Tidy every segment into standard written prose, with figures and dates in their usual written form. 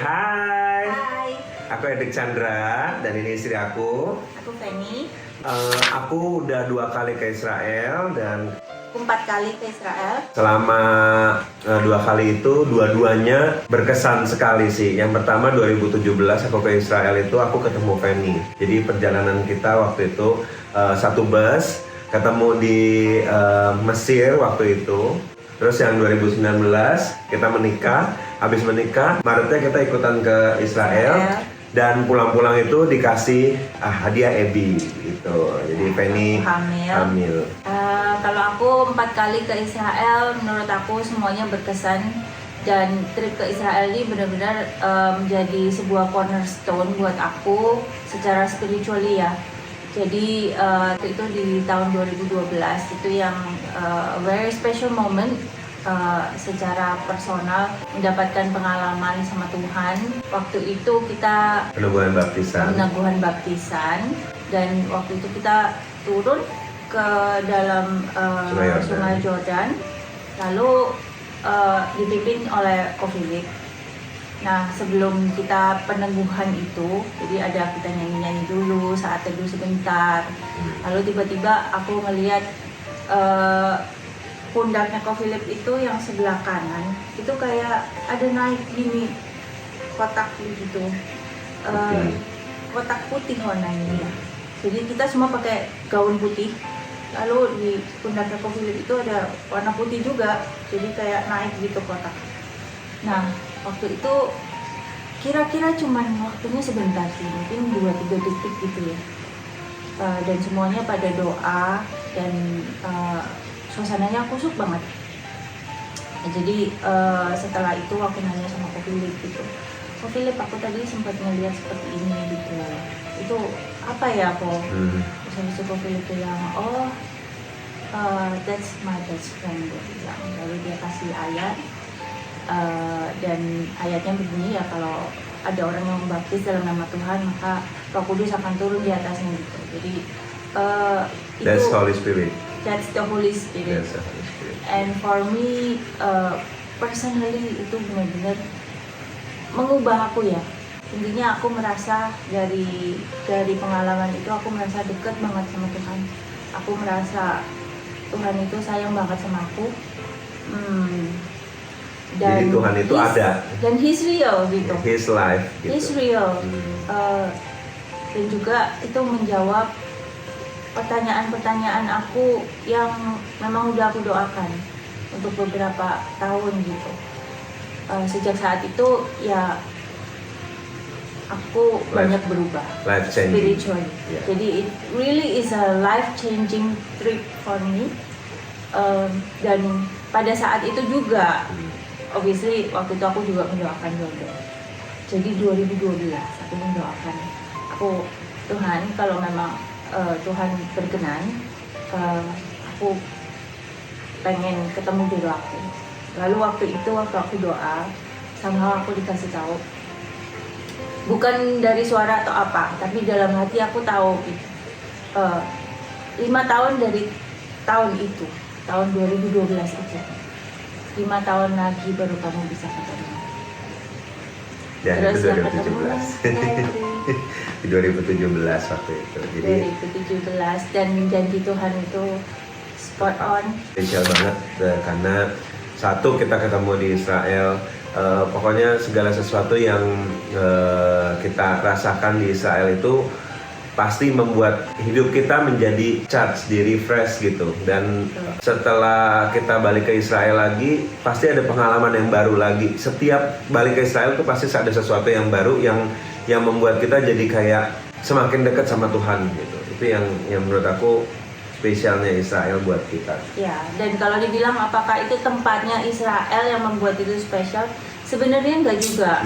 Hai, Hai, aku Edik Chandra dan ini istri aku. aku Feni. Aku udah 2 kali ke Israel dan Aku 4 kali ke Israel. selama 2 kali itu dua-duanya berkesan sekali sih. Yang pertama 2017 aku ke Israel itu aku ketemu Feni. Jadi perjalanan kita waktu itu satu bus ketemu di Mesir waktu itu. Terus yang 2019 kita menikah. Habis menikah Maretnya kita ikutan ke Israel. Dan pulang-pulang itu dikasih hadiah Ebi gitu. Jadi Feni hamil. Kalau aku 4 kali ke Israel, menurut aku semuanya berkesan. Dan trip ke Israel ini benar-benar menjadi sebuah cornerstone buat aku secara spiritually ya. Jadi itu di tahun 2012 itu yang very special moment. Secara personal mendapatkan pengalaman sama Tuhan. Waktu itu kita peneguhan baptisan dan waktu itu kita turun ke dalam Sungai Jordan, lalu dipimpin oleh Ko Philip. Nah, sebelum kita peneguhan itu, jadi ada kita nyanyi-nyanyi dulu, saat teduh sebentar. Lalu tiba-tiba aku ngelihat pundaknya Ko Philip itu yang sebelah kanan itu kayak ada naik gini kotak gitu, kotak putih warnanya ya. Jadi kita semua pakai gaun putih, lalu di pundaknya Ko Philip itu ada warna putih juga, jadi kayak naik gitu kotak. Nah, waktu itu kira-kira cuman waktunya sebentar sih, mungkin 2-3 detik gitu ya. Dan semuanya pada doa dan suasananya kusuk banget. Jadi setelah itu aku nanya sama Ko Philip gitu, Ko Philip, aku tadi sempat ngeliat seperti ini gitu, itu apa ya Ko? Terus habis itu Ko Philip bilang, that's my best friend, dia bilang. Lalu dia kasih ayat dan ayatnya begini ya, kalau ada orang yang membaptis dalam nama Tuhan maka Roh Kudus akan turun di atasnya gitu. Jadi That's Holy Spirit. That's the Holy Spirit. And for me, personally itu benar-benar mengubah aku ya. Intinya aku merasa dari pengalaman itu aku merasa dekat banget sama Tuhan. Aku merasa Tuhan itu sayang banget sama aku. Dan jadi Tuhan itu ada. Dan He's real gitu. His life. Gitu. He's real. Dan juga itu menjawab pertanyaan-pertanyaan aku yang memang udah aku doakan untuk beberapa tahun gitu. Sejak saat itu ya aku banyak berubah spiritually. Yeah. Jadi it really is a life-changing trip for me. Dan pada saat itu juga, obviously waktu itu aku juga mendoakan jodoh. Jadi 2012 aku mendoakan, Tuhan kalau memang Tuhan berkenan, aku pengen ketemu jodoh aku. Lalu waktu aku doa, somehow aku dikasih tahu, bukan dari suara atau apa, tapi dalam hati aku tahu gitu. 5 tahun dari tahun itu, tahun 2012 itu, 5 tahun lagi baru kamu bisa ketemu. Dan terus itu 2017. Di 2017 waktu itu. Jadi 2017 dan janji Tuhan itu spot on. Spesial banget karena satu, kita ketemu di Israel. Pokoknya segala sesuatu yang kita rasakan di Israel itu pasti membuat hidup kita menjadi charge, di refresh gitu. Dan setelah kita balik ke Israel lagi, pasti ada pengalaman yang baru lagi. Setiap balik ke Israel tuh pasti ada sesuatu yang baru yang membuat kita jadi kayak semakin dekat sama Tuhan gitu. Itu yang menurut aku spesialnya Israel buat kita. Ya, dan kalau dibilang apakah itu tempatnya Israel yang membuat itu spesial? Sebenarnya enggak juga.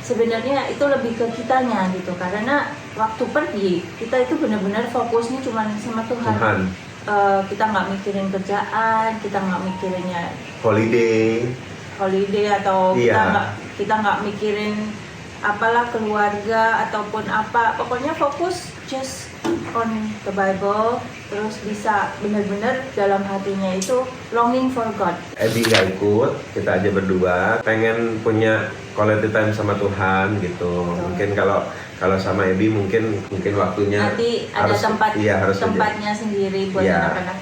Sebenarnya itu lebih ke kitanya gitu. Karena waktu pergi, kita itu benar-benar fokusnya cuma sama Tuhan. Kita nggak mikirin kerjaan, kita nggak mikirinnya holiday atau kita nggak mikirin apalah keluarga ataupun apa. Pokoknya fokus just on the Bible, terus bisa benar-benar dalam hatinya itu longing for God. Ebi nggak ikut, kita aja berdua pengen punya quality time sama Tuhan gitu. Mungkin kalau sama Ebi mungkin waktunya Nanti ada harus tempatnya sendiri buat Iya. anak-anak.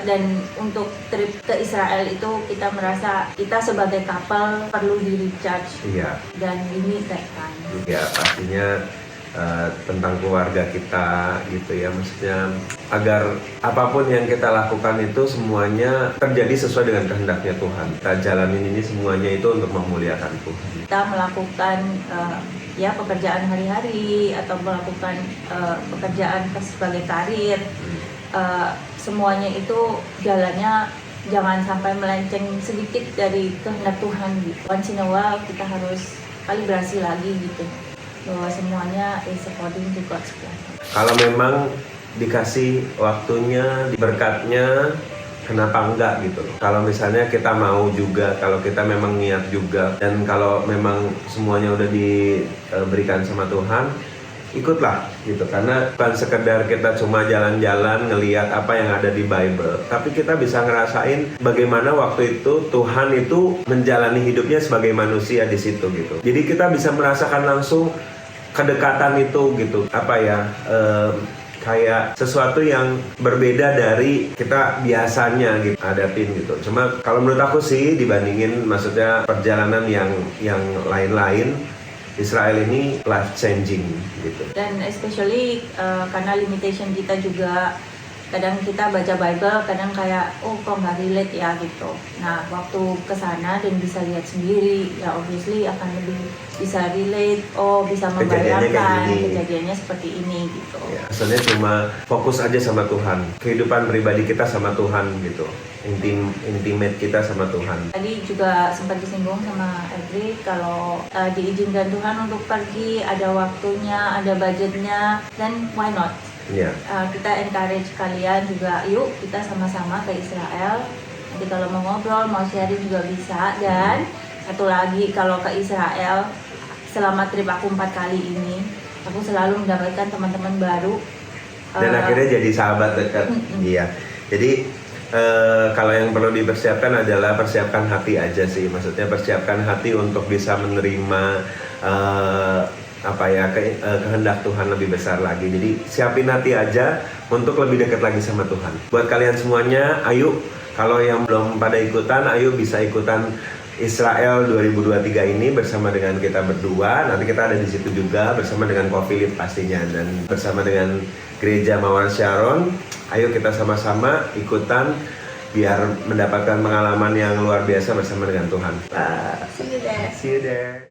Dan untuk trip ke Israel itu kita merasa kita sebagai couple perlu di recharge Iya, dan ini that time. ya pastinya tentang keluarga kita gitu ya, maksudnya agar apapun yang kita lakukan itu semuanya terjadi sesuai dengan kehendaknya Tuhan. Kita jalanin ini semuanya itu untuk memuliakan Tuhan. Kita melakukan ya pekerjaan hari-hari atau melakukan pekerjaan sebagai karir, semuanya itu jalannya jangan sampai melenceng sedikit dari kehendak Tuhan gitu. Once in a while kita harus kalibrasi lagi gitu, bahwa semuanya is according to God's plan. Kalau memang dikasih waktunya, berkatnya, kenapa enggak gitu loh. Kalau misalnya kita mau juga, kalau kita memang niat juga, dan kalau memang semuanya udah diberikan sama Tuhan, ikutlah gitu. Karena bukan sekedar kita cuma jalan-jalan ngelihat apa yang ada di Bible, tapi kita bisa ngerasain bagaimana waktu itu Tuhan itu menjalani hidupnya sebagai manusia di situ gitu. Jadi kita bisa merasakan langsung kedekatan itu gitu. Apa ya? Kayak sesuatu yang berbeda dari kita biasanya gitu hadapin gitu. Cuma kalau menurut aku sih dibandingin maksudnya perjalanan yang lain-lain, Israel ini life changing gitu. Dan especially karena limitation kita juga, kadang kita baca Bible kadang kayak kok nggak relate ya gitu. Nah waktu kesana dan bisa lihat sendiri ya obviously akan lebih bisa relate, bisa membayangkan kejadiannya seperti ini gitu. Ya, asalnya cuma fokus aja sama Tuhan, kehidupan pribadi kita sama Tuhan gitu, intimate kita sama Tuhan. Tadi juga sempat disinggung sama Edri kalau diizinkan Tuhan untuk pergi, ada waktunya, ada budgetnya, dan why not? Ya. Kita encourage kalian juga, yuk kita sama-sama ke Israel. Nanti kalau mau ngobrol, mau sharing juga bisa. Dan satu lagi, kalau ke Israel selama trip aku 4 kali ini, aku selalu mendapatkan teman-teman baru. Dan akhirnya jadi sahabat dekat. Iya. Jadi kalau yang perlu dipersiapkan adalah persiapkan hati aja sih. Maksudnya persiapkan hati untuk bisa menerima kehendak Tuhan lebih besar lagi. Jadi siapin hati aja untuk lebih dekat lagi sama Tuhan. Buat kalian semuanya, ayo kalau yang belum pada ikutan, ayo bisa ikutan Israel 2023 ini bersama dengan kita berdua. Nanti kita ada di situ juga bersama dengan Ko Philip pastinya, dan bersama dengan Gereja Mawar Sharon. Ayo kita sama-sama ikutan biar mendapatkan pengalaman yang luar biasa bersama dengan Tuhan. See you there. See you there.